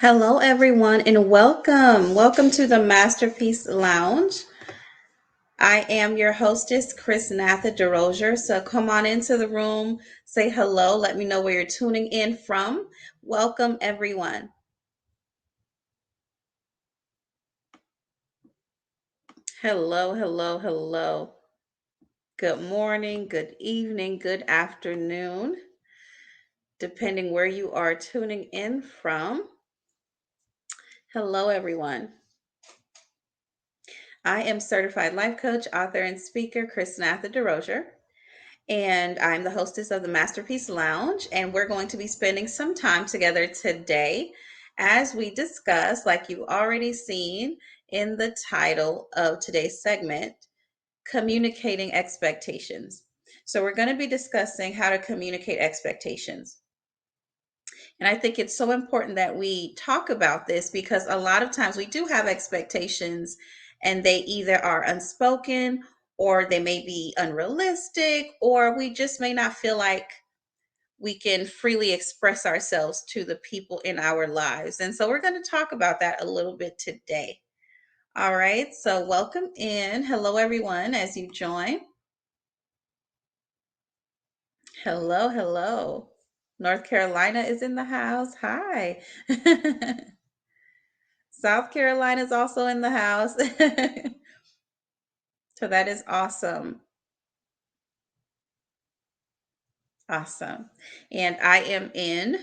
Hello, everyone, and welcome. Welcome to the Masterpiece Lounge. I am your hostess, Chrisnatha DeRozier. So come on into the room, say hello, let me know where you're tuning in from. Welcome, everyone. Hello, hello, hello. Good morning, good evening, good afternoon, depending where you are tuning in from. Hello, everyone. I am certified life coach, author, and speaker, Chrisnatha DeRozier. And I'm the hostess of the Masterpiece Lounge, and we're going to be spending some time together today as we discuss, like you've already seen in the title of today's segment, communicating expectations. So, we're going to be discussing how to communicate expectations. And I think it's so important that we talk about this because a lot of times we do have expectations and they either are unspoken or they may be unrealistic, or we just may not feel like we can freely express ourselves to the people in our lives. And so we're going to talk about that a little bit today. All right. So welcome in. Hello, everyone, as you join. Hello, hello. North Carolina is in the house. Hi. South Carolina is also in the house. So that is awesome. Awesome. And I am in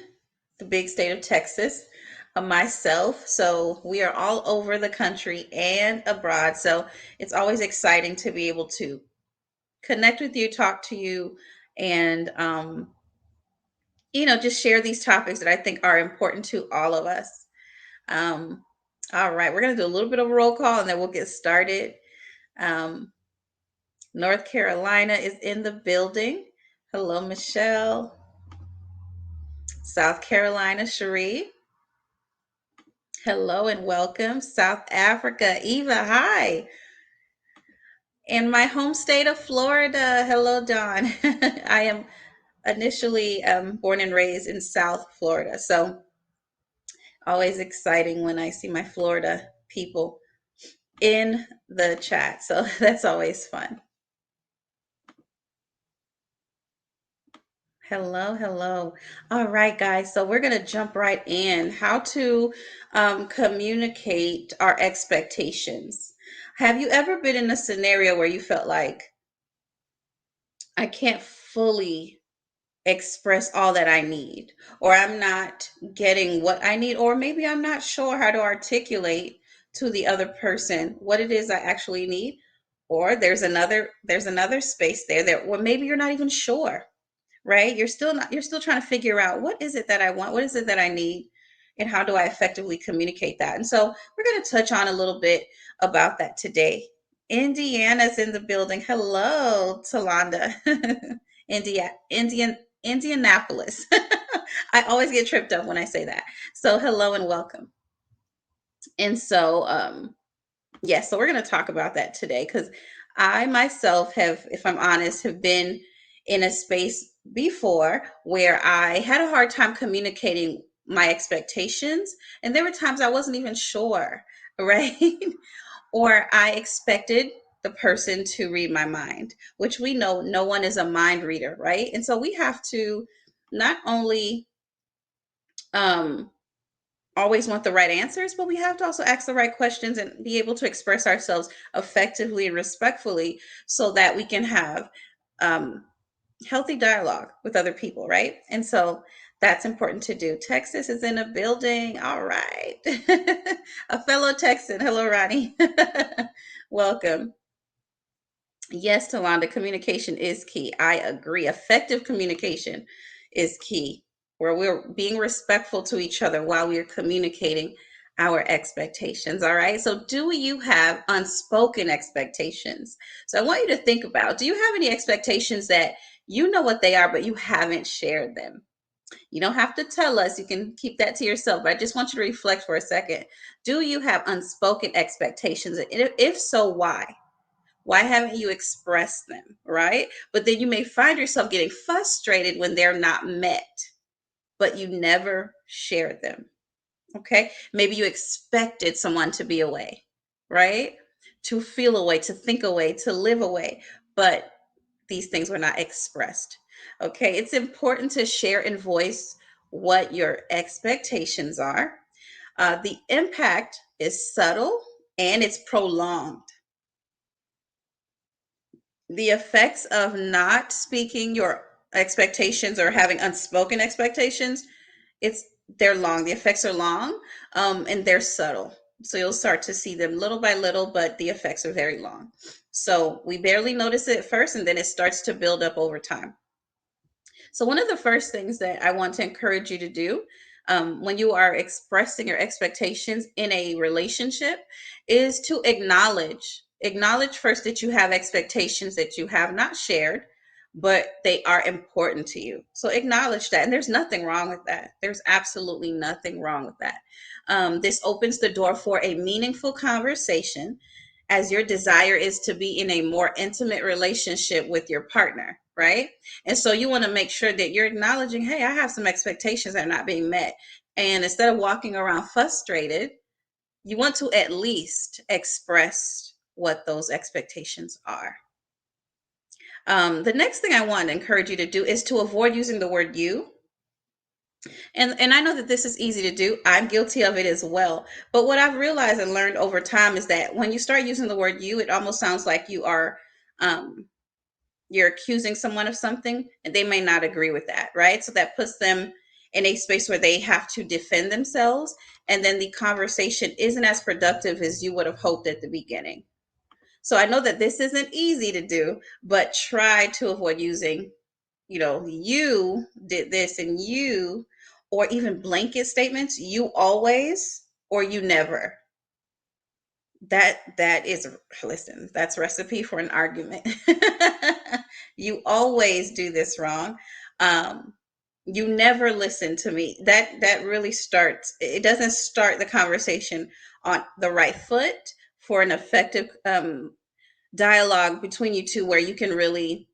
the big state of Texas myself. So we are all over the country and abroad. So it's always exciting to be able to connect with you, talk to you, and, just share these topics that I think are important to all of us. Um, all right, we're going to do a little bit of a roll call and then we'll get started. Um, North Carolina is in the building. Hello, Michelle. South Carolina, Cherie. Hello and welcome. South Africa, Eva. Hi. And my home state of Florida. Hello, Don. I am initially born and raised in South Florida. So always exciting when I see my Florida people in the chat. So that's always fun. Hello, hello. All right, guys. So we're going to jump right in. How to communicate our expectations. Have you ever been in a scenario where you felt like I can't fully express all that I need, or I'm not getting what I need, or maybe I'm not sure how to articulate to the other person what it is I actually need, or there's another space there that, well, maybe you're not even sure, right? You're still trying to figure out what is it that I want, what is it that I need, and how do I effectively communicate that. And so we're going to touch on a little bit about that today. Indiana's in the building. Hello, Talonda. Indianapolis. I always get tripped up when I say that. So hello and welcome. And so so we're going to talk about that today because I myself have, if I'm honest, have been in a space before where I had a hard time communicating my expectations. And there were times I wasn't even sure, right? Or I expected the person to read my mind, which we know no one is a mind reader, right? And so we have to not only um, always want the right answers, but we have to also ask the right questions and be able to express ourselves effectively and respectfully so that we can have um, healthy dialogue with other people, right? And so that's important to do. Texas is in a building. All right. A fellow Texan. Hello, Ronnie. Welcome. Yes, Talonda, communication is key. I agree. Effective communication is key, where we're being respectful to each other while we're communicating our expectations. All right. So, do you have unspoken expectations? So, I want you to think about, do you have any expectations that you know what they are, but you haven't shared them? You don't have to tell us. You can keep that to yourself. But I just want you to reflect for a second. Do you have unspoken expectations? And if so, why? Why haven't you expressed them, right? But then you may find yourself getting frustrated when they're not met, but you never shared them. Okay. Maybe you expected someone to be away, right? To feel away, to think away, to live away. But these things were not expressed. Okay. It's important to share and voice what your expectations are. The impact is subtle and it's prolonged. The effects of not speaking your expectations or having unspoken expectations, it's they're long. The effects are long, and they're subtle. So you'll start to see them little by little, but the effects are very long. So we barely notice it at first, and then it starts to build up over time. So, one of the first things that I want to encourage you to do when you are expressing your expectations in a relationship is to acknowledge first that you have expectations that you have not shared, but they are important to you. So, acknowledge that. And there's nothing wrong with that. There's absolutely nothing wrong with that. This opens the door for a meaningful conversation as your desire is to be in a more intimate relationship with your partner, right? And so you want to make sure that you're acknowledging, hey, I have some expectations that are not being met. And instead of walking around frustrated, you want to at least express what those expectations are. The next thing I want to encourage you to do is to avoid using the word you. And I know that this is easy to do. I'm guilty of it as well. But what I've realized and learned over time is that when you start using the word you, it almost sounds like um, you're accusing someone of something and they may not agree with that, right? So that puts them in a space where they have to defend themselves. And then the conversation isn't as productive as you would have hoped at the beginning. So I know that this isn't easy to do, but try to avoid using, you did this and you, or even blanket statements, you always or you never. That is, listen, that's recipe for an argument. You always do this wrong. um you never listen to me. That really starts, it doesn't start the conversation on the right foot for an effective dialogue between you two, where you can really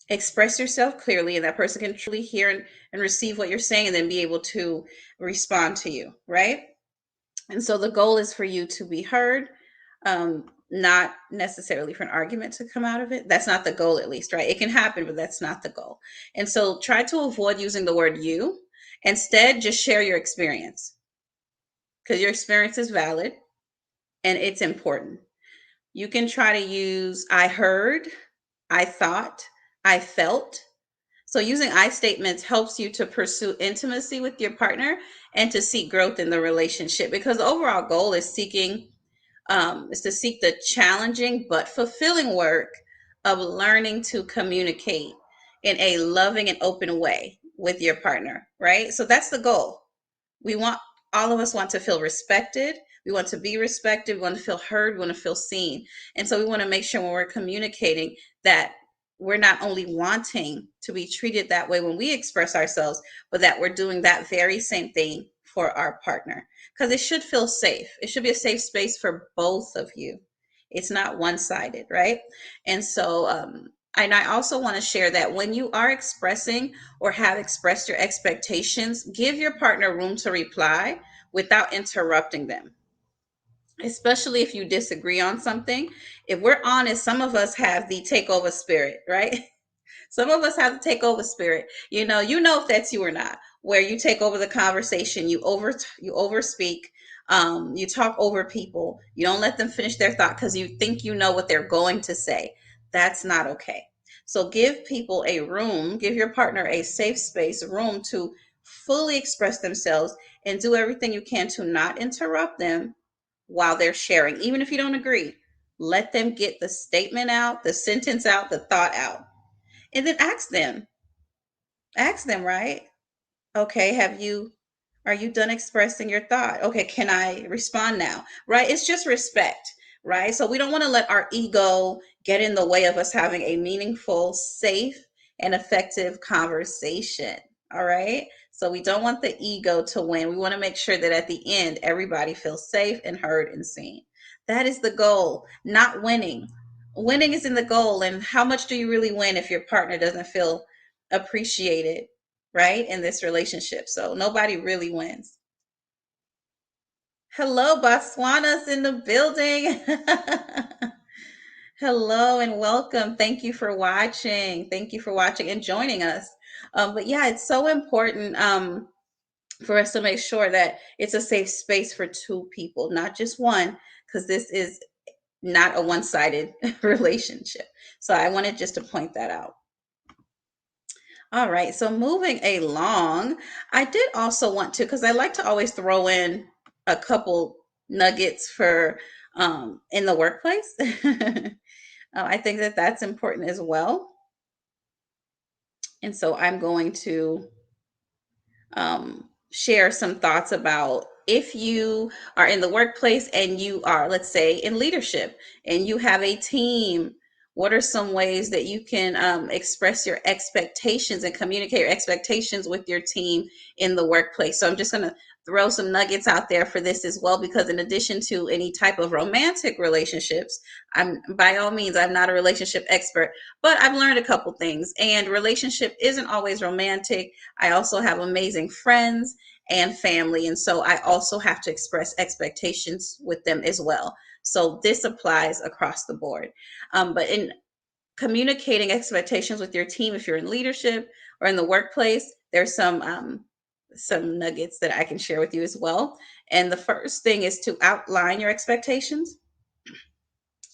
express yourself clearly and that person can truly hear and receive what you're saying and then be able to respond to you, right? And so the goal is for you to be heard, not necessarily for an argument to come out of it. That's not the goal, at least, right? It can happen, but that's not the goal. And so try to avoid using the word you. Instead, just share your experience, because your experience is valid and it's important. You can try to use I heard, I thought, I felt. So using I statements helps you to pursue intimacy with your partner and to seek growth in the relationship, because the overall goal is to seek the challenging but fulfilling work of learning to communicate in a loving and open way with your partner, right? So that's the goal. We want All of us want to feel respected. We want to be respected. We want to feel heard. We want to feel seen. And so we want to make sure when we're communicating that we're not only wanting to be treated that way when we express ourselves, but that we're doing that very same thing for our partner. Because it should feel safe. It should be a safe space for both of you. It's not one sided, right? And so, and I also want to share that when you are expressing or have expressed your expectations, give your partner room to reply without interrupting them, especially if you disagree on something. If we're honest, some of us have the takeover spirit, right? Some of us have the takeover spirit. You know if that's you or not, where you take over the conversation, you overspeak, you talk over people, you don't let them finish their thought because you think you know what they're going to say. That's not okay. So give your partner a safe space, room to fully express themselves, and do everything you can to not interrupt them while they're sharing, even if you don't agree. Let them get the statement out, the sentence out, the thought out, and then ask them, right? Okay, are you done expressing your thought? Okay, can I respond now? Right? It's just respect, right? So we don't want to let our ego get in the way of us having a meaningful, safe, and effective conversation. All right? So we don't want the ego to win. We want to make sure that at the end, everybody feels safe and heard and seen. That is the goal, not winning. Winning is in the goal. And how much do you really win if your partner doesn't feel appreciated, right, in this relationship? So nobody really wins. Hello, Botswana's in the building. Hello and welcome. Thank you for watching. Thank you for watching and joining us. But yeah, it's so important for us to make sure that it's a safe space for two people, not just one, because this is not a one-sided relationship. So I wanted just to point that out. All right, so moving along, I did also want to, because I like to always throw in a couple nuggets for in the workplace. I think that that's important as well. And so I'm going to share some thoughts about if you are in the workplace and you are, let's say, in leadership and you have a team. What are some ways that you can express your expectations and communicate your expectations with your team in the workplace? So I'm just going to throw some nuggets out there for this as well, because in addition to any type of romantic relationships, I'm by all means, I'm not a relationship expert, but I've learned a couple things. And relationship isn't always romantic. I also have amazing friends and family. And so I also have to express expectations with them as well. So this applies across the board. But in communicating expectations with your team, if you're in leadership or in the workplace, there's some nuggets that I can share with you as well. And the first thing is to outline your expectations.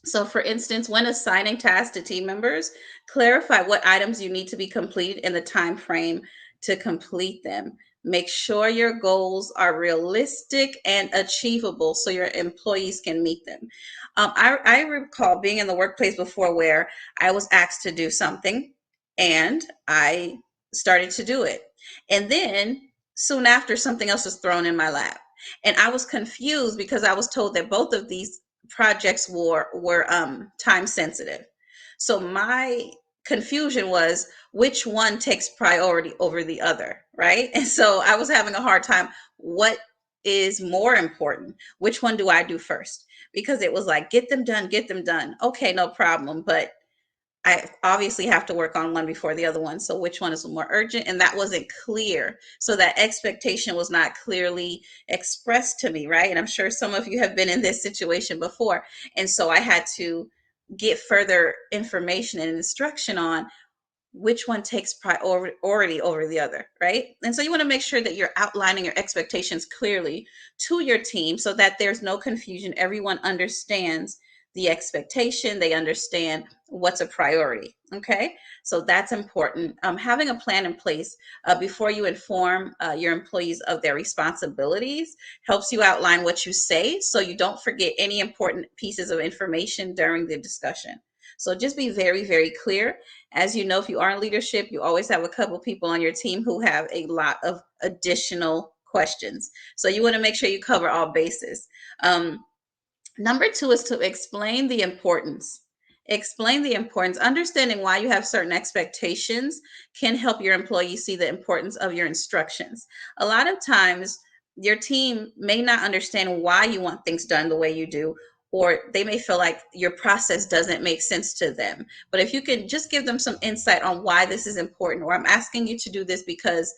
So, for instance, when assigning tasks to team members, clarify what items you need to be completed in the time frame to complete them. Make sure your goals are realistic and achievable so your employees can meet them. I recall being in the workplace before where I was asked to do something and I started to do it. And then soon after, something else was thrown in my lap. And I was confused because I was told that both of these projects were time sensitive. So my confusion was which one takes priority over the other, right? And so I was having a hard time. What is more important? Which one do I do first? Because it was like, get them done, get them done. Okay, no problem. But I obviously have to work on one before the other one. So which one is more urgent? And that wasn't clear. So that expectation was not clearly expressed to me, right? And I'm sure some of you have been in this situation before. And so I had to get further information and instruction on which one takes priority over the other, right? And so you want to make sure that you're outlining your expectations clearly to your team so that there's no confusion. Everyone understands the expectation, they understand what's a priority. Okay, so that's important. Having a plan in place before you inform your employees of their responsibilities helps you outline what you say so you don't forget any important pieces of information during the discussion. So just be very, very clear. As you know, if you are in leadership, you always have a couple people on your team who have a lot of additional questions. So you want to make sure you cover all bases. Um, Number two is to explain the importance. Explain the importance. Understanding why you have certain expectations can help your employees see the importance of your instructions. A lot of times, your team may not understand why you want things done the way you do, or they may feel like your process doesn't make sense to them. But if you can just give them some insight on why this is important, or I'm asking you to do this because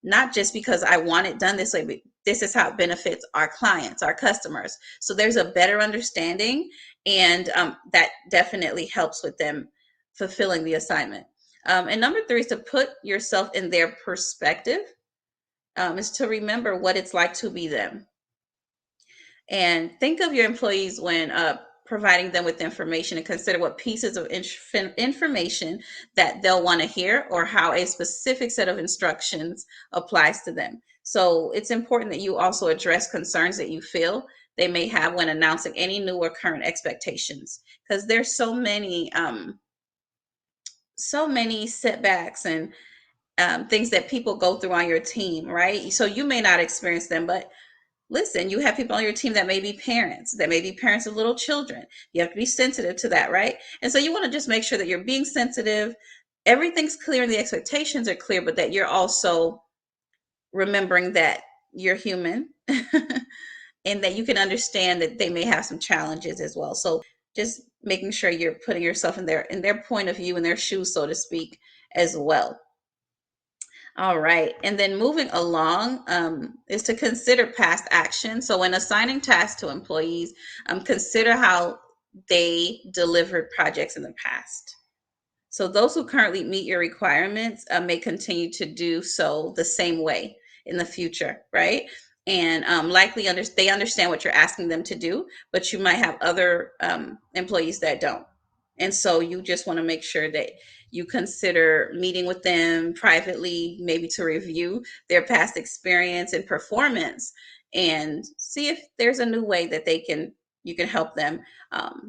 not just because I want it done this way, but this is how it benefits our clients, our customers. So there's a better understanding, and that definitely helps with them fulfilling the assignment. And number three is to put yourself in their perspective, is to remember what it's like to be them. And think of your employees when providing them with information, and consider what pieces of information that they'll want to hear or how a specific set of instructions applies to them. So it's important that you also address concerns that you feel they may have when announcing any new or current expectations, because there's so many setbacks and things that people go through on your team, right? So you may not experience them, but listen, you have people on your team that may be parents, that may be parents of little children. You have to be sensitive to that, right? And so you want to just make sure that you're being sensitive. Everything's clear and the expectations are clear, but that you're also remembering that you're human and that you can understand that they may have some challenges as well. So just making sure you're putting yourself in their point of view, in their shoes, so to speak, as well. All right. And then moving along is to consider past action. So when assigning tasks to employees, consider how they delivered projects in the past. So those who currently meet your requirements may continue to do so the same way in the future, right? And likely they understand what you're asking them to do, but you might have other employees that don't. And so you just want to make sure that you consider meeting with them privately, maybe to review their past experience and performance, and see if there's a new way that you can help them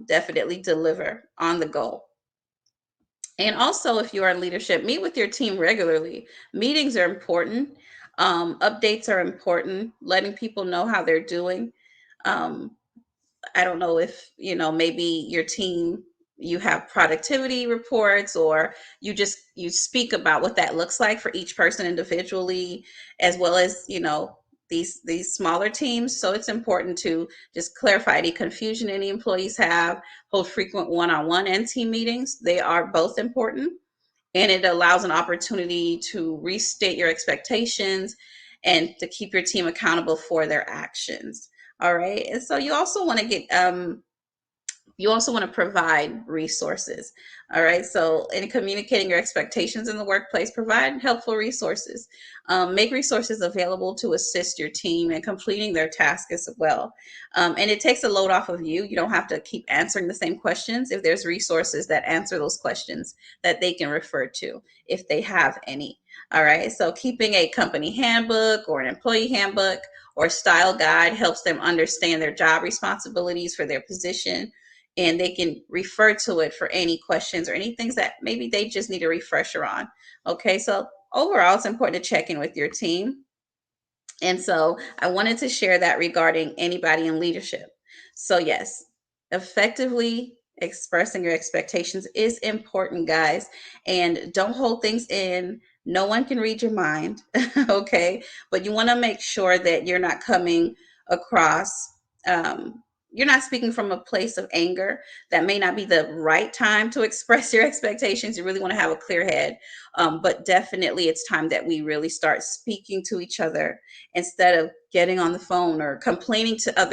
definitely deliver on the goal. And also, if you are in leadership, meet with your team regularly. Meetings are important. Updates are important. Letting people know how they're doing. Um, I don't know if, maybe your team, you have productivity reports, or you speak about what that looks like for each person individually, as well as, these smaller teams. So it's important to just clarify any confusion any employees have, hold frequent one-on-one and team meetings. They are both important, and it allows an opportunity to restate your expectations and to keep your team accountable for their actions. All right. And so you also want to provide resources. All right. So, in communicating your expectations in the workplace, provide helpful resources. Make resources available to assist your team in completing their task as well. And it takes a load off of you. You don't have to keep answering the same questions if there's resources that answer those questions that they can refer to if they have any. All right. So, keeping a company handbook or an employee handbook or style guide helps them understand their job responsibilities for their position, and they can refer to it for any questions or any things that maybe they just need a refresher on. Okay, so overall, it's important to check in with your team. And so I wanted to share that regarding anybody in leadership. So, yes, effectively expressing your expectations is important, guys. And don't hold things in. No one can read your mind, okay? But you want to make sure that you're not coming across, you're not speaking from a place of anger. That may not be the right time to express your expectations. You really want to have a clear head. But definitely, it's time that we really start speaking to each other instead of getting on the phone or complaining to a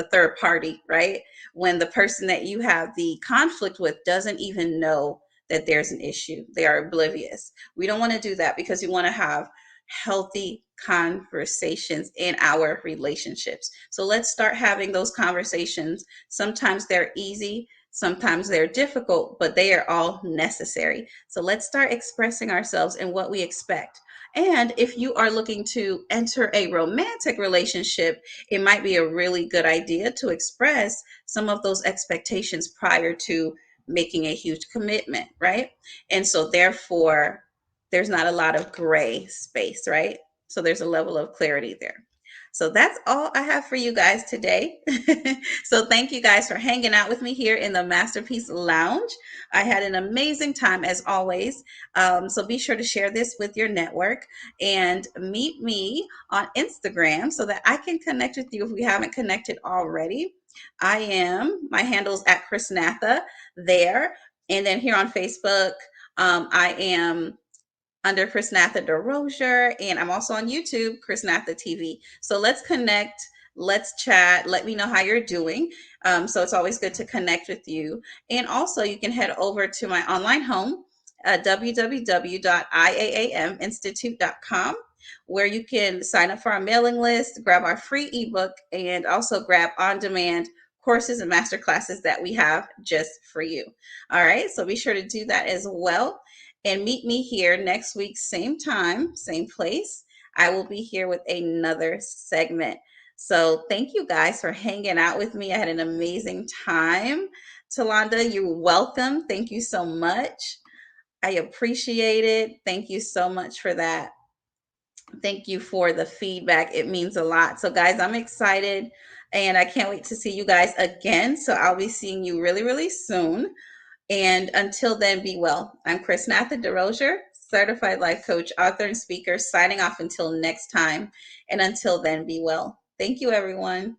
third party, right? When the person that you have the conflict with doesn't even know that there's an issue. They are oblivious. We don't want to do that, because we want to have healthy conversations in our relationships. So let's start having those conversations. Sometimes they're easy, sometimes they're difficult, but they are all necessary. So let's start expressing ourselves and what we expect. And if you are looking to enter a romantic relationship, it might be a really good idea to express some of those expectations prior to making a huge commitment, right? And so, therefore, there's not a lot of gray space, right? So, there's a level of clarity there. So that's all I have for you guys today. So thank you guys for hanging out with me here in the Masterpiece Lounge. I had an amazing time as always. So be sure to share this with your network and meet me on Instagram so that I can connect with you if we haven't connected already. My handle's at Chrisnatha there. And then here on Facebook, I am under Chrisnatha DeRozier, and I'm also on YouTube, Chrisnatha TV. So let's connect, let's chat, let me know how you're doing. So it's always good to connect with you. And also, you can head over to my online home, www.iaaminstitute.com, where you can sign up for our mailing list, grab our free ebook, and also grab on demand courses and master classes that we have just for you. All right, so be sure to do that as well. And meet me here next week, same time, same place. I will be here with another segment. So thank you guys for hanging out with me. I had an amazing time. Talonda, you're welcome. Thank you so much. I appreciate it. Thank you so much for that. Thank you for the feedback. It means a lot. So, guys, I'm excited and I can't wait to see you guys again. So, I'll be seeing you really, really soon. And until then, be well. I'm Chrisnatha DeRozier, certified life coach, author, and speaker, signing off until next time. And until then, be well. Thank you, everyone.